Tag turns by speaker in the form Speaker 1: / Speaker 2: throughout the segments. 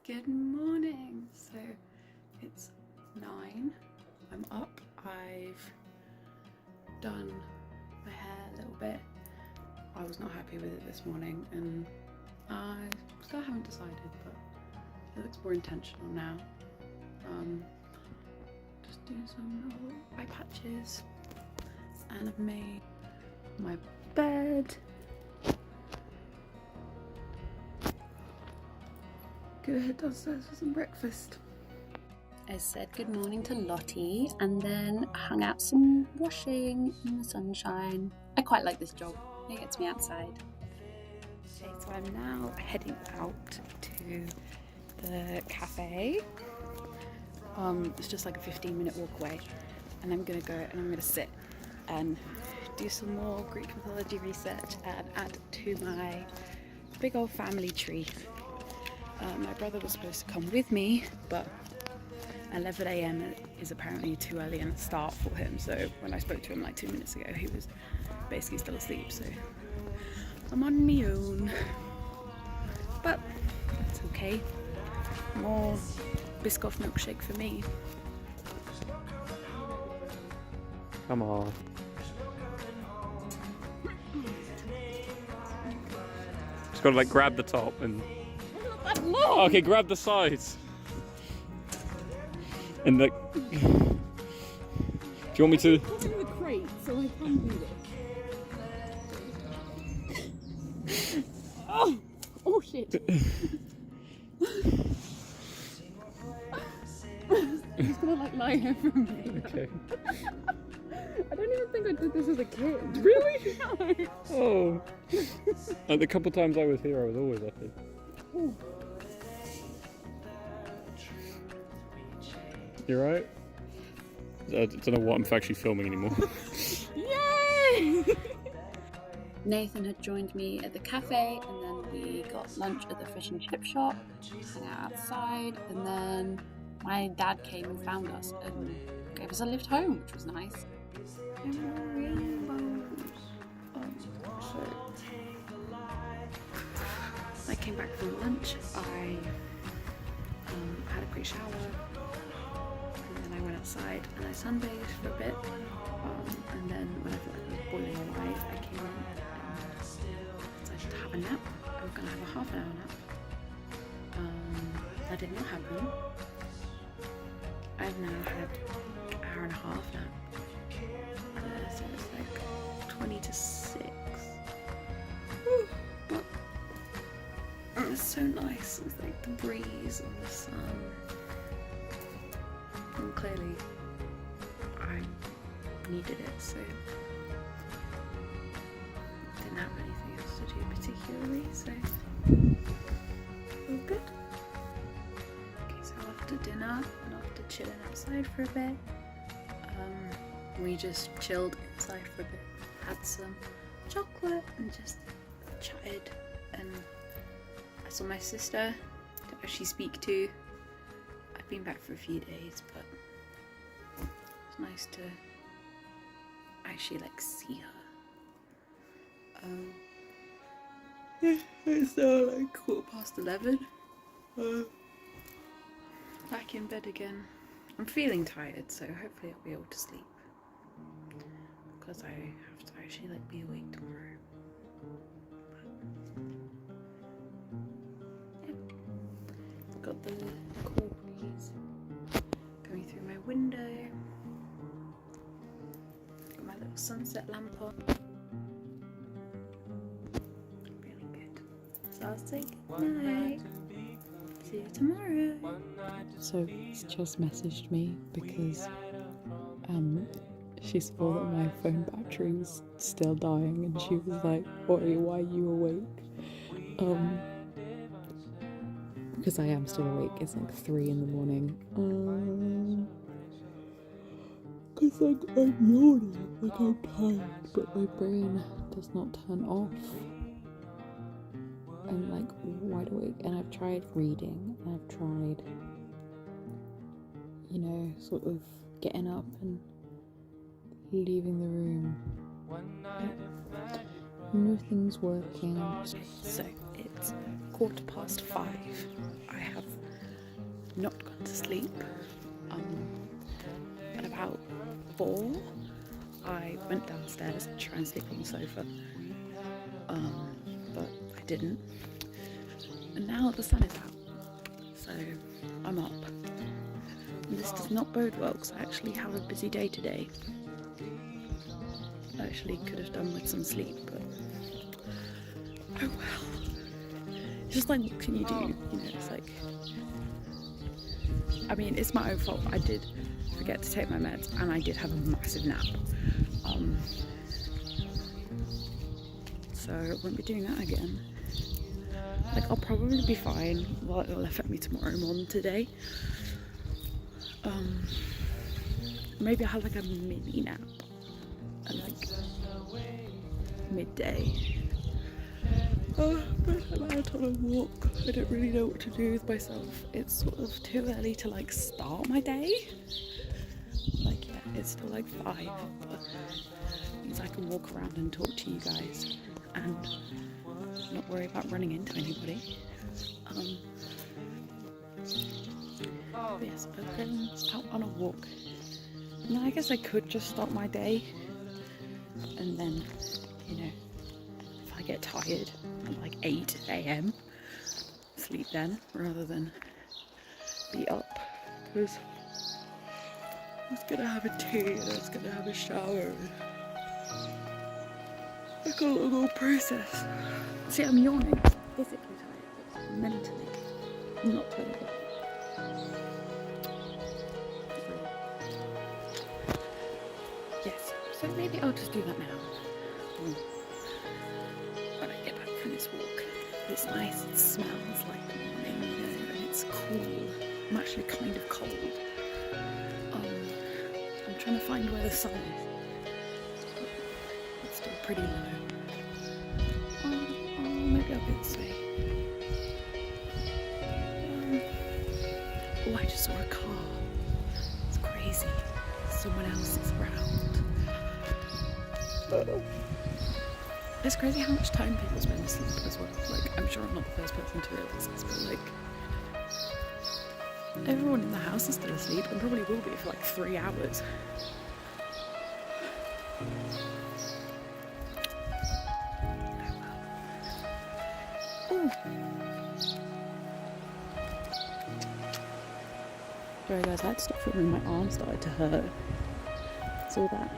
Speaker 1: Good morning. So it's 9. I'm up. I've done my hair a little bit. I was not happy with it this morning and I still haven't decided, but it looks more intentional now. Just doing some little eye patches and I've made my bed. Go ahead downstairs for some breakfast. I said good morning to Lottie and then hung out some washing in the sunshine. I quite like this job, it gets me outside. Okay, so I'm now heading out to the cafe. It's just like a 15-minute walk away, and I'm gonna go and I'm gonna sit and do some more Greek mythology research and add to my big old family tree. My brother was supposed to come with me, but 11 a.m. is apparently too early in the start for him, so when I spoke to him like 2 minutes ago, he was basically still asleep, so I'm on my own. But that's okay. More Biscoff milkshake for me.
Speaker 2: Come on. Just gotta like grab the top and... Oh, okay, grab the sides. And like... Do you want me to...
Speaker 1: Put in the crate so I can do this. Oh shit. I'm just gonna like lie here for a minute.
Speaker 2: Okay.
Speaker 1: I don't even think I did this as a kid.
Speaker 2: Really?
Speaker 1: No.
Speaker 2: Oh. Like the couple times I was here, I was always happy.
Speaker 1: Ooh.
Speaker 2: You right? I don't know what I'm actually filming anymore.
Speaker 1: Yay! Nathan had joined me at the cafe and then we got lunch at the fish and chip shop, hung out outside, and then my dad came and found us and gave us a lift home, which was nice. I came back from lunch, I had a quick shower, and then I went outside and I sunbathed for a bit, and then when I felt like it was boiling away, I came in and decided to have a nap. I was going to have a half an hour nap. That did not happen. I've now had an hour and a half nap. So it's like 20 to 6. But it's so nice. It's like the breeze and the sun. And clearly I needed it, so didn't have anything else to do particularly, so all good. Okay, so after dinner and after chilling outside for a bit, we just chilled inside for a bit, had some chocolate and just chatted, and I saw my sister, don't actually speak to. I've been back for a few days, but it's nice to actually like see her. Yeah, it's now like 11:15. Back in bed again. I'm feeling tired, so hopefully I'll be able to sleep, because I have to actually like be awake tomorrow. But, yeah. Got the cool breeze going through my window. Got my little sunset lamp on. Really good. So I'll say good night. See you tomorrow.
Speaker 3: So she's just messaged me because she saw that my phone battery was still dying and she was like, "Oi, why are you awake?" Because I am still awake. It's like 3 in the morning. Because like I'm yawning, like I'm tired, but my brain does not turn off. I'm like wide awake, and I've tried reading, and I've tried, you know, sort of getting up and leaving the room. Nothing's working.
Speaker 1: So it's 5:15. I have
Speaker 3: not gone to sleep. At about 4, I went downstairs to try and sleep on the sofa, but I didn't. And now the sun is out, so I'm up. And this does not bode well because I actually have a busy day today. I actually could have done with some sleep, but oh well. It's just like, what can you do? You know, it's like, I mean, it's my own fault. I did forget to take my meds and I did have a massive nap. So I won't be doing that again. Like, I'll probably be fine. Well, it'll affect me tomorrow more than today. Maybe I'll have like a mini nap at like midday. But I'm out on a walk. I don't really know what to do with myself. It's sort of too early to like start my day. Like, yeah, it's still like 5, but it means I can walk around and talk to you guys and not worry about running into anybody. But yes, I've been out on a walk. And I guess I could just start my day and then, you know, if I get tired at like 8 a.m, sleep then rather than be up, because I was gonna have a tea and I was gonna have a shower. Like a long old process. See, I'm yawning. Physically tired, but mentally not tired. Yes, so maybe I'll just do that now. When I get back from this walk. It's nice, it smells like morning, you know, and it's cool. I'm actually kind of cold. I'm trying to find where the sun is. It's still pretty low. Maybe I'll go this way. Oh, I just saw a car. It's crazy. Someone else is around. It's crazy how much time people spend asleep as well. Like, I'm sure I'm not the first person to realise this, but like, everyone in the house is still asleep and probably will be for like 3 hours. Ooh. Sorry guys, I had to stop filming. My arm started to hurt. It's all that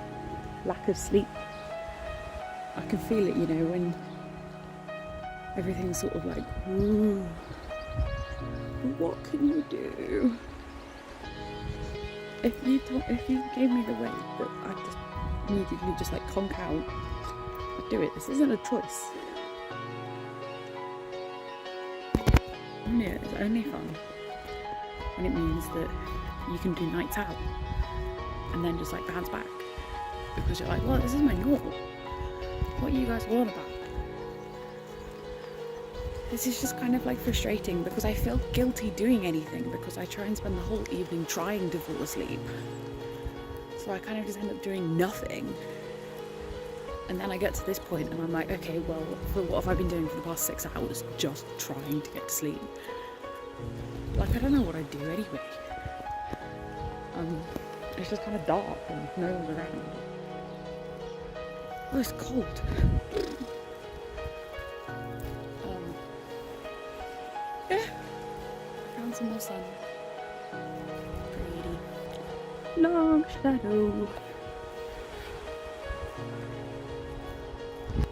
Speaker 3: lack of sleep. I can feel it, you know, when everything's sort of like, ooh, what can you do? If you gave me the way that I just immediately just like conk out, I'd do it. This isn't a choice. Yeah, it's only fun when it means that you can do nights out and then just like bounce back because you're like, well, this is my normal. What are you guys all on about? This is just kind of like frustrating because I feel guilty doing anything because I try and spend the whole evening trying to fall asleep. So I kind of just end up doing nothing. And then I get to this point and I'm like, okay, well, what have I been doing for the past 6 hours? Just trying to get to sleep. Like, I don't know what I'd do anyway. It's just kind of dark and no one's around. Oh, it's cold. Yeah. Found some more sun. Pretty. Long shadow.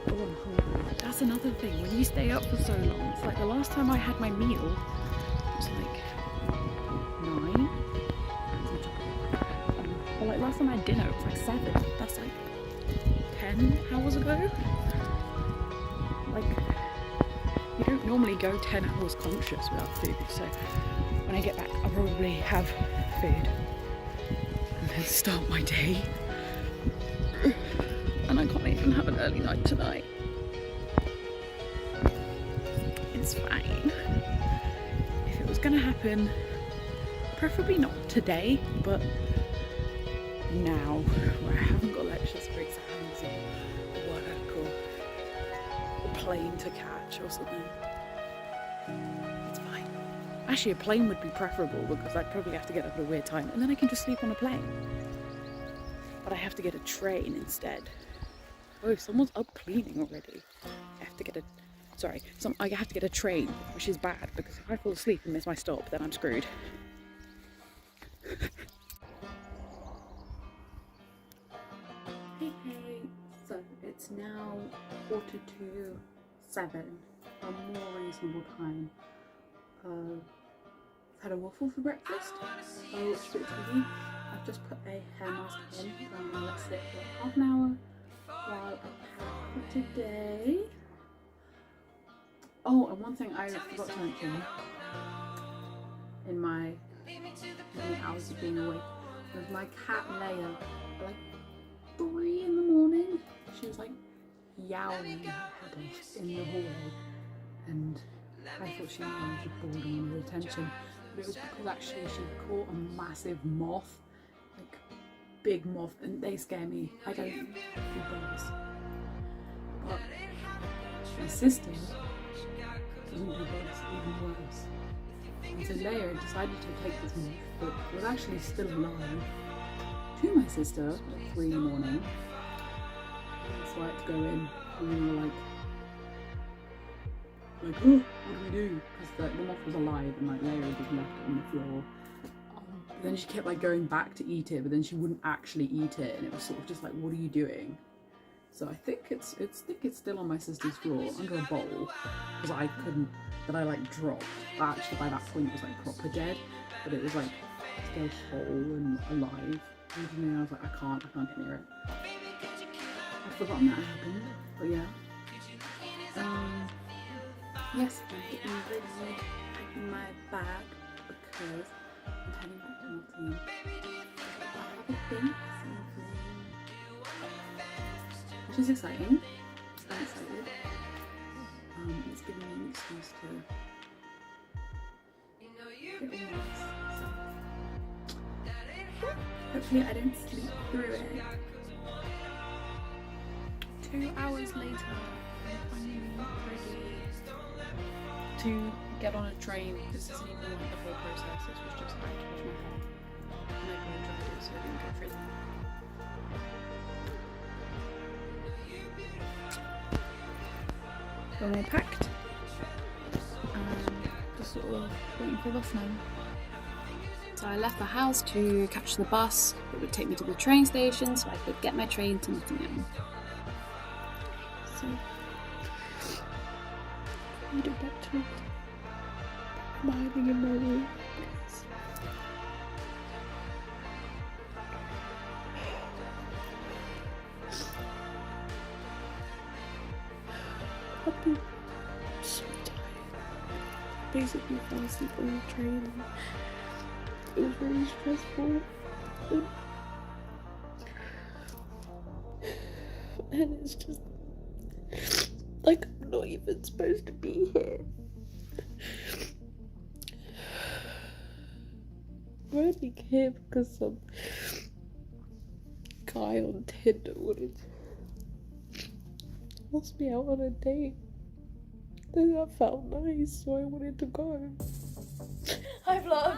Speaker 3: Oh, I'm hungry. That's another thing. When you stay up for so long, it's like the last time I had my meal, it was like 9. But like last time I had dinner, it was like 7. That's like 10 hours ago. Like, you don't normally go 10 hours conscious without food, so when I get back I'll probably have food and then start my day. And I can't even have an early night tonight. It's fine. If it was gonna happen, preferably not today, but now, where I haven't got lectures for exams or work or a plane to catch or something. It's fine. I Actually, a plane would be preferable because I'd probably have to get up at a weird time and then I can just sleep on a plane. But I have to get a train instead. Oh, someone's up cleaning already. I have to get a... Sorry, I have to get a train, which is bad because if I fall asleep and miss my stop, then I'm screwed. Hey, so it's now 7:45, a more reasonable time. I've had a waffle for breakfast, which is a bit TV. I've just put a hair mask in, so I'm going to let it sit for half an hour while I pack for today. Oh, and one thing I forgot to mention in my many hours of being awake was my cat Leia, like 3 in the morning, she was like yowling her head off in the hallway, and I thought she wanted bored and wanted attention, but it was because actually she caught a massive moth, like big moth, and they scare me. I don't do bugs, but my sister doesn't do bugs, even worse. And so Leia decided to take this moth, but was actually still alive, to my sister at 3 in the morning. So I had to go in and we were like, oh, what do we do? Because the moth was alive and like Leia just left it on the floor. But then she kept like going back to eat it, but then she wouldn't actually eat it, and it was sort of just like, what are you doing? So I think it's still on my sister's floor under a bowl because I couldn't, that I like dropped. Actually by that point it was like proper dead, but it was like still whole and alive. And I was like, I can't get near it. I'd forgotten that happened, but yeah. Yes, I'm getting ready, packing my bag because I'm heading back to Nottingham. I have a thing, which is exciting. I'm excited. It's giving me an excuse to get all nice. So hopefully I don't sleep through it. 2 hours later, I'm ready to get on a train. This isn't even like the whole process, this was just I to wash my hair and I blow dried it so I didn't get frizzy. We're all packed and just sort of waiting for the bus now. So I left the house to catch the bus that would take me to the train station so I could get my train to Nottingham. So I made it back to it. I'm hiding in my room. I'm so tired. Basically fell asleep on the train. It was really stressful. And it's just like I'm not even supposed to be here. I'm only here because some guy on Tinder wanted to ask me out on a date. And that felt nice, so I wanted to go. Hi vlog!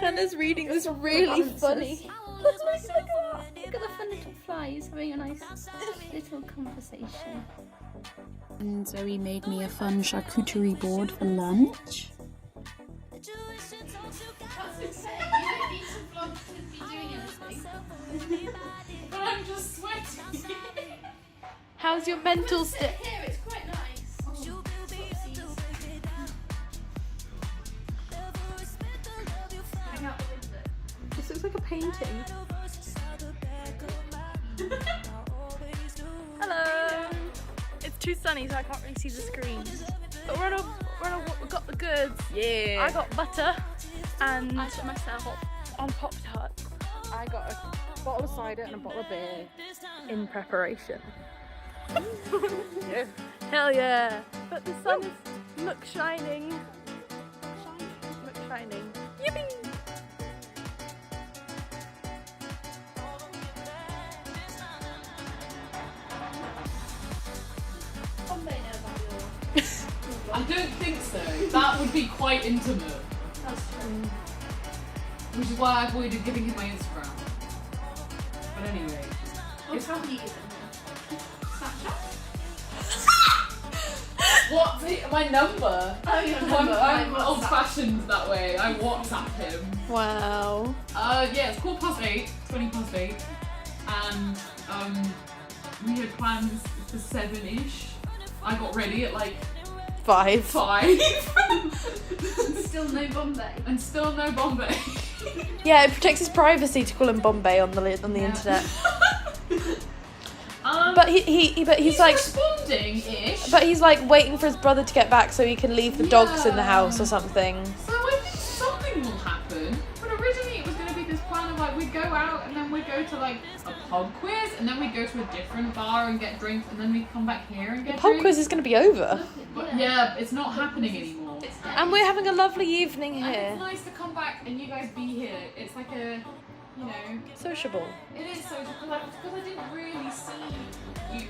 Speaker 3: Hannah's reading this really funny.
Speaker 4: Look at the fun little flies having a nice little conversation.
Speaker 1: And Zoe made me a fun charcuterie board for lunch.
Speaker 4: I'm just sweating.
Speaker 3: How's your mental state?
Speaker 4: Here, it's quite nice. Hang out the window.
Speaker 3: This looks like a painting. Hello! It's too sunny so I can't really see the screen. But we got the goods. Yeah. I got butter and
Speaker 4: I took myself
Speaker 3: on Pop-Tarts. I got a bottle of cider and a bottle of beer in preparation. Yeah. Hell yeah! But the sun is look shining. Look shining. Yippee!
Speaker 4: on there now.
Speaker 5: I don't think so. That would be quite intimate.
Speaker 4: That's true.
Speaker 5: Which is why I avoided giving him my Instagram. But anyway.
Speaker 4: What's how do you give them? Snapchat?
Speaker 5: What's my number?
Speaker 4: Oh, your number.
Speaker 5: I'm
Speaker 4: WhatsApp.
Speaker 5: old-fashioned that way. I WhatsApp him.
Speaker 3: Wow.
Speaker 5: Yeah, it's 8:15, 20 past 8, and we had plans for 7-ish. I got ready at like
Speaker 3: 5.
Speaker 5: 5.
Speaker 4: Still no Bombay.
Speaker 5: And still no Bombay.
Speaker 3: Yeah, it protects his privacy to call him Bombay on the internet. But he's like
Speaker 5: responding-ish.
Speaker 3: But he's like waiting for his brother to get back so he can leave the dogs in the house or something.
Speaker 5: So I think something will happen. But originally it was going to be this plan of like we'd go out and then we'd go to like a pub quiz and then we'd go to a different bar and get drinks and then we'd come back here and get
Speaker 3: The pub
Speaker 5: drinks.
Speaker 3: quiz is going to be over.
Speaker 5: But yeah, it's not happening anymore.
Speaker 3: And we're having a lovely evening
Speaker 5: And
Speaker 3: here.
Speaker 5: it's nice to come back and you guys be here. It's like a, you know,
Speaker 3: Sociable.
Speaker 5: it is so because I didn't really see you.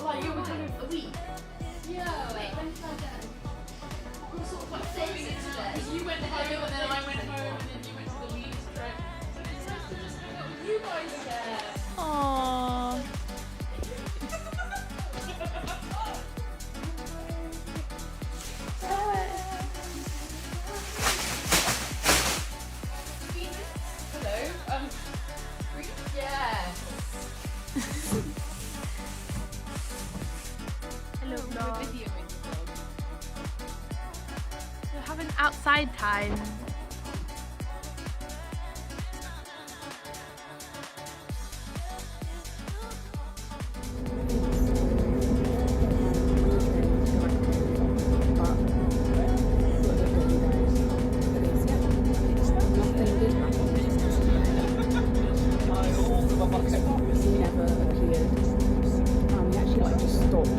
Speaker 5: Like you were kind of
Speaker 4: A week.
Speaker 5: yeah.
Speaker 4: Wait, when did I go?
Speaker 5: We're sort of like
Speaker 4: Thursday
Speaker 5: following it
Speaker 4: today.
Speaker 5: because you went home and then I went home and then you went to the Leeds trip. So it's nice to just hang out with you guys again.
Speaker 3: Aww.
Speaker 5: Hello. Yes.
Speaker 6: Hello,
Speaker 5: We're
Speaker 6: vlog.
Speaker 5: videoing the vlog.
Speaker 6: We're having outside time.
Speaker 7: Never appeared. He actually like just stopped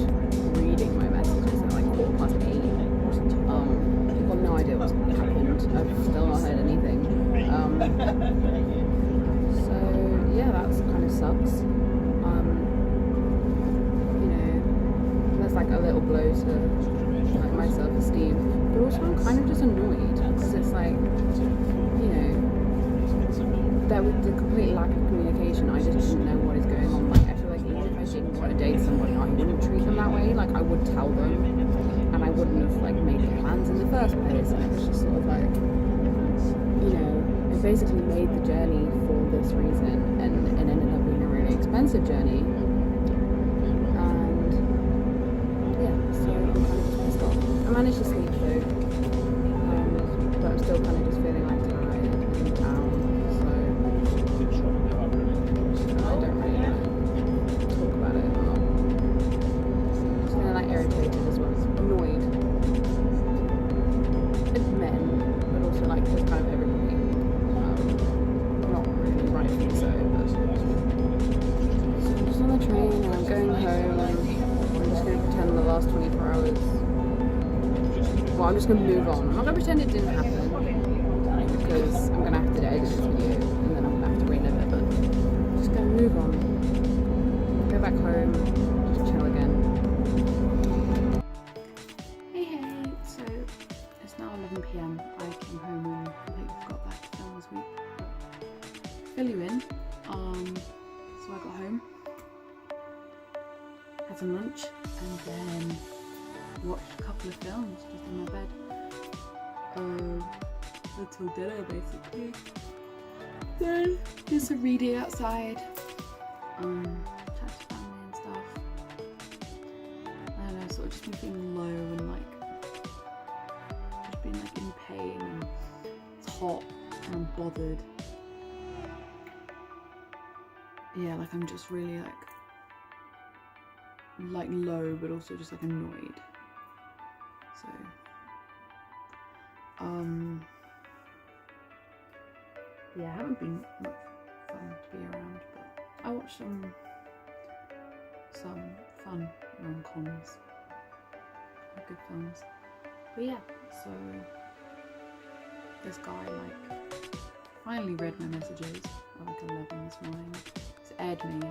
Speaker 7: reading my messages at like 8:15. I've got no idea what's happened. I've still not heard anything. So yeah, that's kind of sucks. You know, that's like a little blow to like my self-esteem. But also I'm kind of just annoyed because it's like, you know, there was the complete lack of communication. I just didn't know what is going on. Like I feel like even if I didn't want to date somebody, I wouldn't treat them that way. Like I would tell them, and I wouldn't have like made plans in the first place. And it was just sort of like, you know, I basically made the journey for this reason, and it ended up being a really expensive journey. And yeah, so I'm kind of just pissed off. I managed to sleep though, but I'm still kind of just feeling like tired and down. I don't really talk about it. I'm just kind of like irritated as well, annoyed with men, but also like just kind of everybody. Not really rightfully so, but so I'm just on the train and I'm going home and I'm just going to pretend the last 24 hours. Well, I'm just going to move on. I'm not going to pretend it didn't happen because I'm going to have to edit this video and then I'm going to have to relive it, but I'm just going to move on. Go back home, just chill again.
Speaker 1: Hey hey, so it's now 11 PM. I came home and completely forgot that to film this week. But fill you in. So I got home, had some lunch, and then watched a couple of films just in my bed. Until dinner basically. Then did some reading outside. Chat to family and stuff. I don't know, sort of just been feeling low and like just been like in pain and it's hot and I'm bothered. Yeah, like I'm just really like low but also just like annoyed. So yeah, I haven't been much fun to be around, but I watched some fun rom-coms, good films. But yeah, so this guy like finally read my messages at like 11 this morning. He's aired me,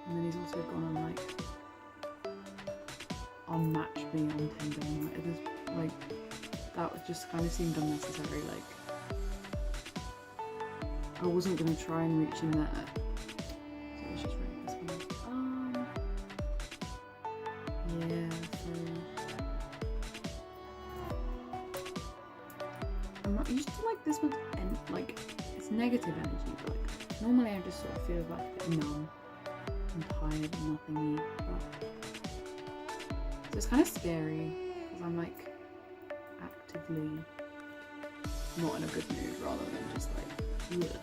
Speaker 1: and then he's also gone on like
Speaker 7: can't match me on Tinder. Like, it is, like, that just kind of seemed unnecessary. Like, I wasn't gonna try and reach him there. So let's just write this one. Yeah, so I'm not used to like this one, and like it's negative energy, but like normally I just sort of feel like a bit numb and tired and nothing. So it's kind of scary because I'm like actively not in a good mood rather than just like ugh.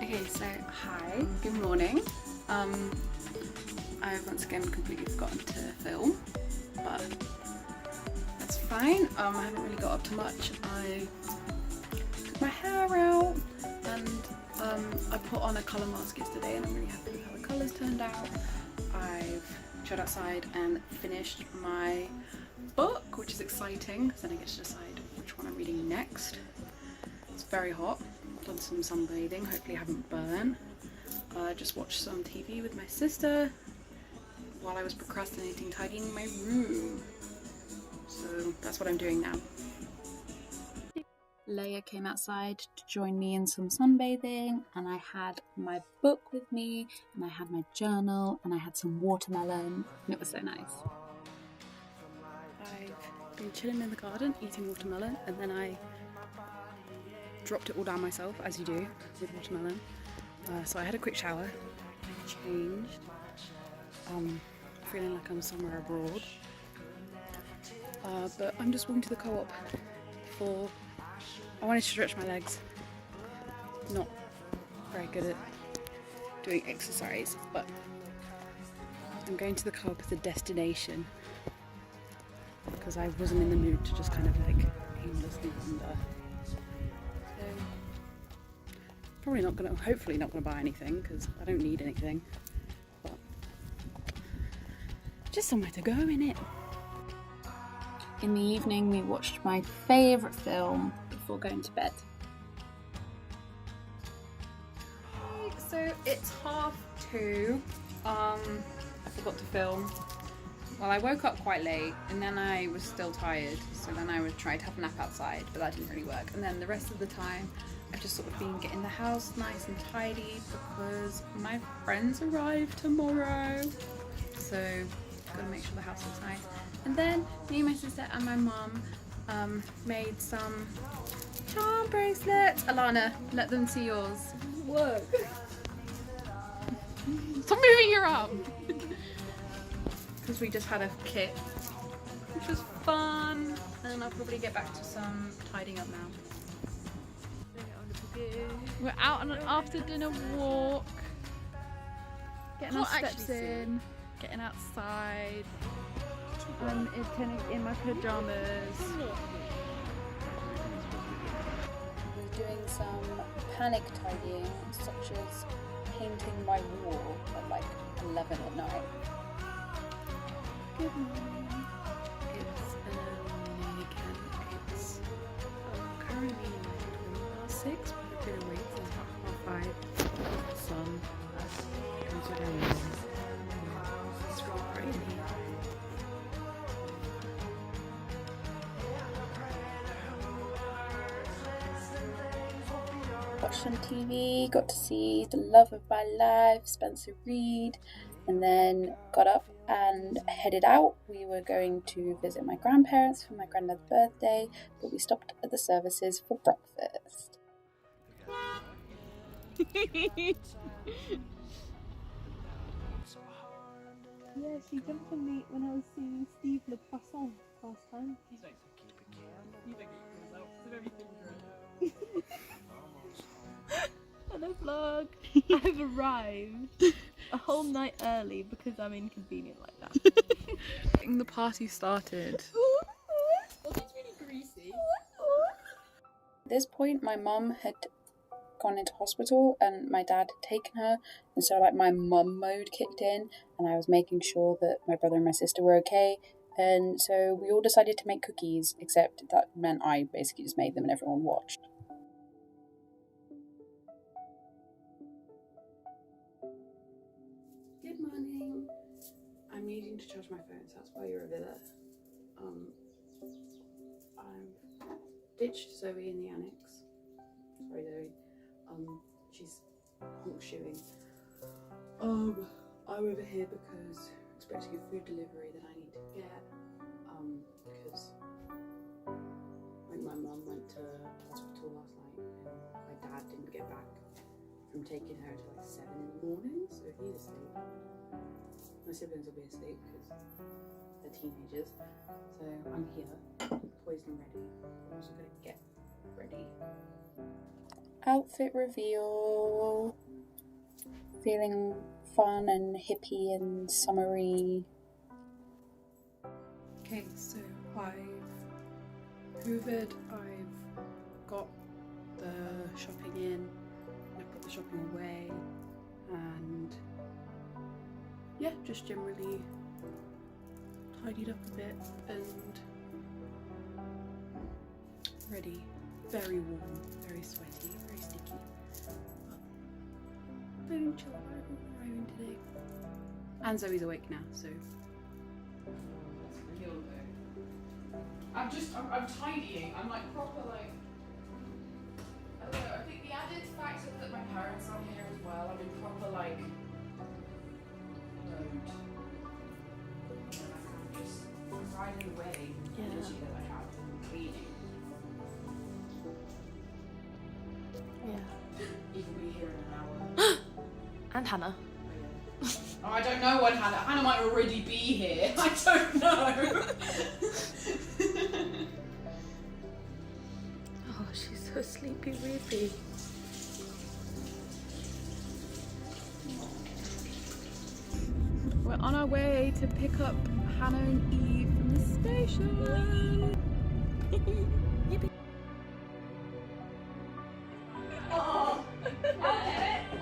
Speaker 1: Okay, so hi, good morning. I've once again completely forgotten to film, but that's fine. I haven't really got up to much. I took my hair out and I put on a colour mask yesterday and I'm really happy with how the colours turned out. I've chilled outside and finished my book, which is exciting because then I get to decide which one I'm reading next. It's very hot. Done some sunbathing, hopefully I haven't burned. Just watched some TV with my sister while I was procrastinating tidying my room. So that's what I'm doing now. Leia came outside to join me in some sunbathing, and I had my book with me, and I had my journal, and I had some watermelon, and it was so nice. I've been chilling in the garden eating watermelon, and then I dropped it all down myself, as you do with watermelon. So I had a quick shower, I changed, feeling like I'm somewhere abroad. But I'm just walking to the co-op for, I wanted to stretch my legs. Not very good at doing exercise, but I'm going to the co-op as a destination because I wasn't in the mood to just kind of like aimlessly wander. Probably not gonna, hopefully not gonna buy anything because I don't need anything, but just somewhere to go, innit? In the evening we watched my favourite film before going to bed. So it's 2:30. I forgot to film. Well, I woke up quite late and then I was still tired, so then I would try to have a nap outside, but that didn't really work. And then the rest of the time I've just sort of been getting the house nice and tidy because my friends arrive tomorrow, so gotta make sure the house looks nice. And then me, my sister and my mum made some charm bracelets. Alana, let them see yours. Whoa. Stop moving your arm. Because we just had a kit, which was fun, and I'll probably get back to some tidying up now. We're out on an after dinner walk, getting our steps in, getting outside. I'm in my pajamas. We're doing some panic tidying, such as painting my wall at like 11 at night. Good morning. It's it's currently 6, but I've been awake since about 5. The sun comes down. It's really bright in here. Watched some TV, got to see the love of my life, Spencer Reid, and then got up and headed out. We were going to visit my grandparents for my granddad's birthday, but we stopped at the services for breakfast.
Speaker 6: Yeah, she jumped on me when I was seeing Steve Le Poisson last time. Hello vlog! I've arrived a whole night early because I'm inconvenient like that.
Speaker 7: Getting the party started.
Speaker 6: Well, that's really greasy.
Speaker 1: At this point, my mum had gone into hospital and my dad had taken her, and so like my mum mode kicked in and I was making sure that my brother and my sister were okay, and so we all decided to make cookies, except that meant I basically just made them and everyone watched. Good morning. I'm
Speaker 7: needing to charge my phone, so that's why you're over there. I've ditched Zoe in the annex. Sorry, Zoe. She's honk shoeing. I'm over here because I'm expecting a food delivery that I need to get. Because like my mum went to hospital last night and my dad didn't get back from taking her until like 7 in the morning, so he's asleep. My siblings will be asleep because they're teenagers. So I'm here, poised and ready. I'm also gonna get ready.
Speaker 1: Outfit reveal. Feeling fun and hippie and summery.
Speaker 7: Okay, so I've hoovered, I've got the shopping in, I put the shopping away, and yeah, just generally tidied up a bit and ready. Very warm, very sweaty, very sticky. But feeling chill about arriving today. And Zoe's awake now, so.
Speaker 5: I'm tidying. I'm like proper like. I don't know. I think the added factor that my parents are here as well. I'm in proper like mode. I'm just riding away the energy that I have from cleaning.
Speaker 6: Yeah.
Speaker 5: You can be here in an hour.
Speaker 6: And Hannah.
Speaker 5: Oh, I don't know when Hannah. Hannah might already be here. I don't know.
Speaker 6: Oh, she's so sleepy, weepy.
Speaker 3: We're on our way to pick up Hannah and Eve from the station.
Speaker 5: Oh, I'll do it.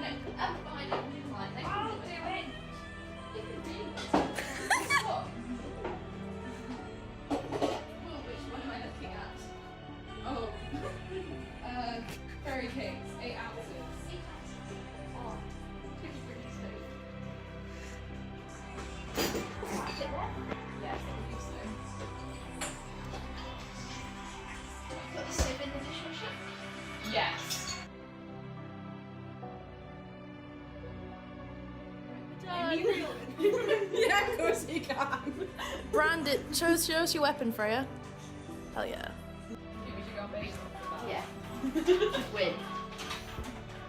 Speaker 5: No, I'm fine. I'll do it. You can really stop. Oh, which one am I looking at? Oh, fairy cakes, 8 ounces. Oh, it's pretty sweet. Yes, I think so.
Speaker 4: Put the sieve in the dishwasher.
Speaker 5: Yes.
Speaker 7: Yeah, of course you can.
Speaker 6: Brand it. Show us your weapon, Freya. Hell yeah.
Speaker 5: We should go on base after that.
Speaker 4: Yeah. Win.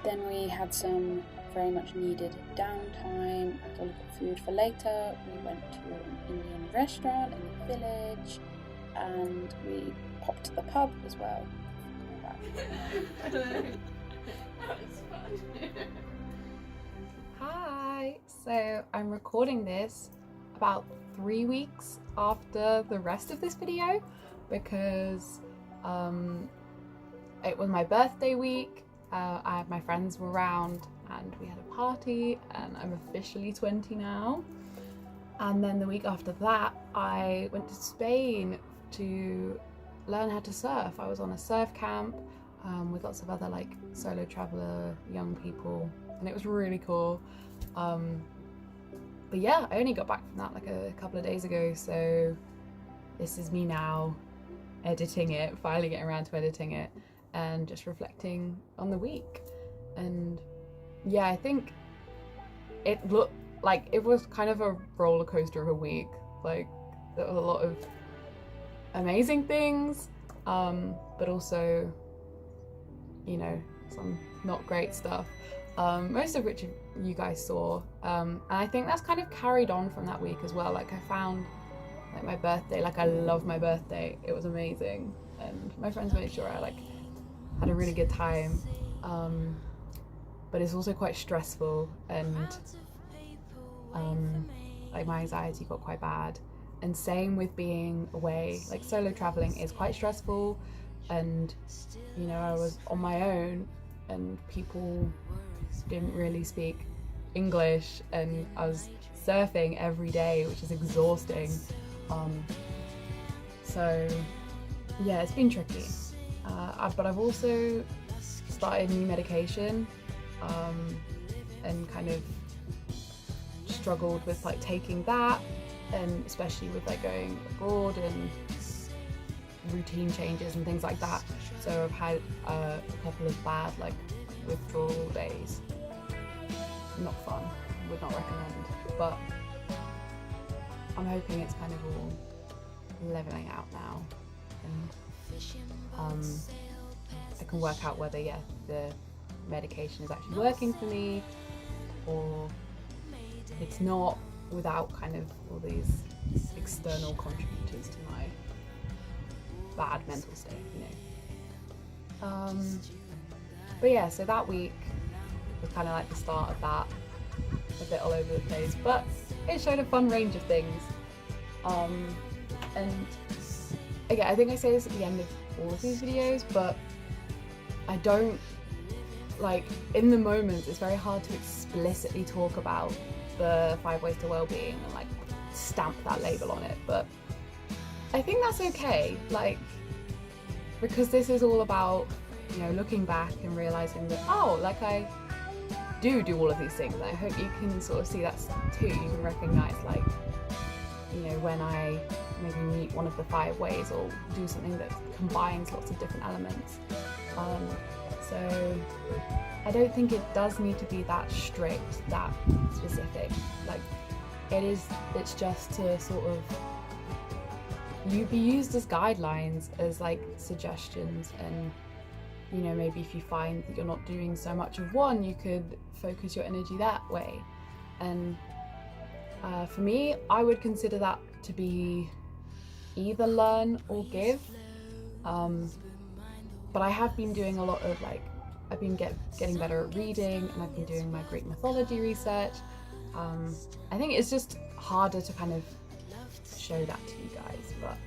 Speaker 1: Then we had some very much needed downtime. Had a look at food for later. We went to an Indian restaurant in the village, and we popped to the pub as well.
Speaker 7: Hi, so I'm recording this about 3 weeks after the rest of this video because it was my birthday week. My friends were around and we had a party, and I'm officially 20 now. And then the week after that I went to Spain to learn how to surf. I was on a surf camp with lots of other like solo traveler young people, and it was really cool. But yeah, I only got back from that like a couple of days ago, so this is me now editing it, finally getting around to editing it and just reflecting on the week. And yeah, I think it looked like it was kind of a roller coaster of a week. Like there was a lot of amazing things, but also, you know, some not great stuff, most of which you guys saw, and I think that's kind of carried on from that week as well. Like I found like my birthday, like I love my birthday, it was amazing, and my friends made sure I like had a really good time, but it's also quite stressful, and like my anxiety got quite bad. And same with being away, like solo traveling is quite stressful, and you know, I was on my own and people didn't really speak English, and I was surfing every day, which is exhausting. So yeah, it's been tricky, but I've also started new medication, and kind of struggled with like taking that, and especially with like going abroad and routine changes and things like that. So I've had a couple of bad like withdrawal days. Not fun, would not recommend, but I'm hoping it's kind of all leveling out now, and I can work out whether the medication is actually working for me or it's not, without kind of all these external contributors to my bad mental state, you know. But yeah, so that week was kind of like the start of that, a bit all over the place, but it showed a fun range of things. And again, I think I say this at the end of all of these videos, but I don't, like, in the moment it's very hard to explicitly talk about the 5 ways to well-being and like stamp that label on it, but I think that's okay, like, because this is all about, you know, looking back and realizing that, oh, like I do all of these things. I hope you can sort of see that too. You can recognize, like, you know, when I maybe meet one of the 5 ways or do something that combines lots of different elements. So I don't think it does need to be that strict, that specific. Like, it's just to sort of be used as guidelines, as like suggestions, and you know, maybe if you find that you're not doing so much of one, you could focus your energy that way. And for me, I would consider that to be either learn or give. But I have been doing a lot of like, I've been getting better at reading, and I've been doing my Greek mythology research. I think it's just harder to kind of show that to you guys, but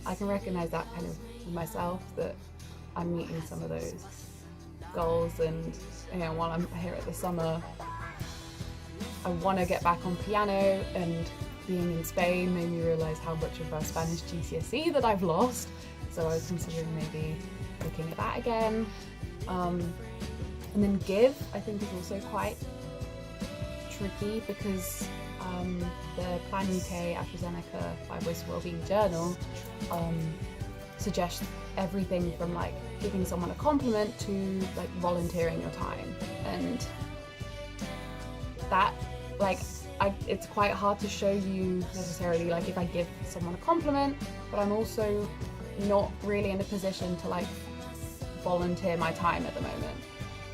Speaker 7: I can recognize that kind of in myself, that I'm meeting some of those goals. And you know, while I'm here at the summer, I want to get back on piano, and being in Spain made me realize how much of our Spanish GCSE that I've lost, so I was considering maybe looking at that again. And then give, I think, is also quite tricky, because the Plan UK AstraZeneca 5 Ways to Wellbeing journal suggests everything from like giving someone a compliment to like volunteering your time, and that, like, it's quite hard to show you necessarily, like, if I give someone a compliment, but I'm also not really in a position to like volunteer my time at the moment.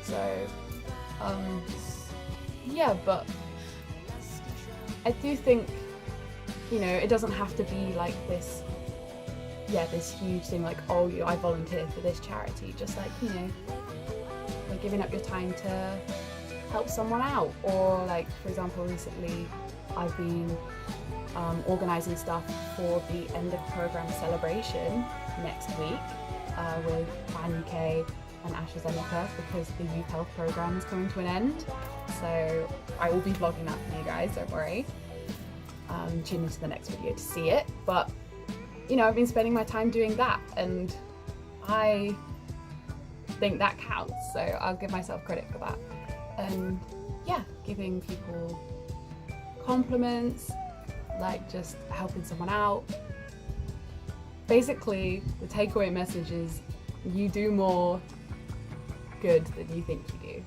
Speaker 7: So yeah, but I do think, you know, it doesn't have to be like this, this huge thing like, oh, I volunteer for this charity. Just like, you know, like giving up your time to help someone out. Or like, for example, recently I've been organising stuff for the end of programme celebration next week with Plan UK and AstraZeneca, because the youth health programme is coming to an end. So I will be vlogging that for you guys, don't worry. Tune into the next video to see it. But you know, I've been spending my time doing that, and I think that counts, so I'll give myself credit for that. And yeah, giving people compliments, like just helping someone out. Basically, the takeaway message is you do more good than you think you do.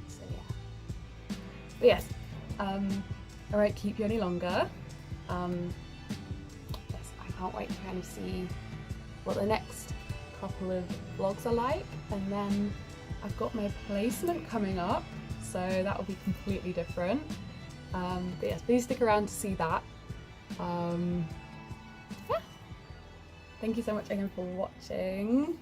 Speaker 7: So yeah. But yes, I won't keep you any longer. Yes, I can't wait to kind of see what the next couple of vlogs are like, and then I've got my placement coming up, so that will be completely different. But yes, please stick around to see that. Yeah. Thank you so much again for watching.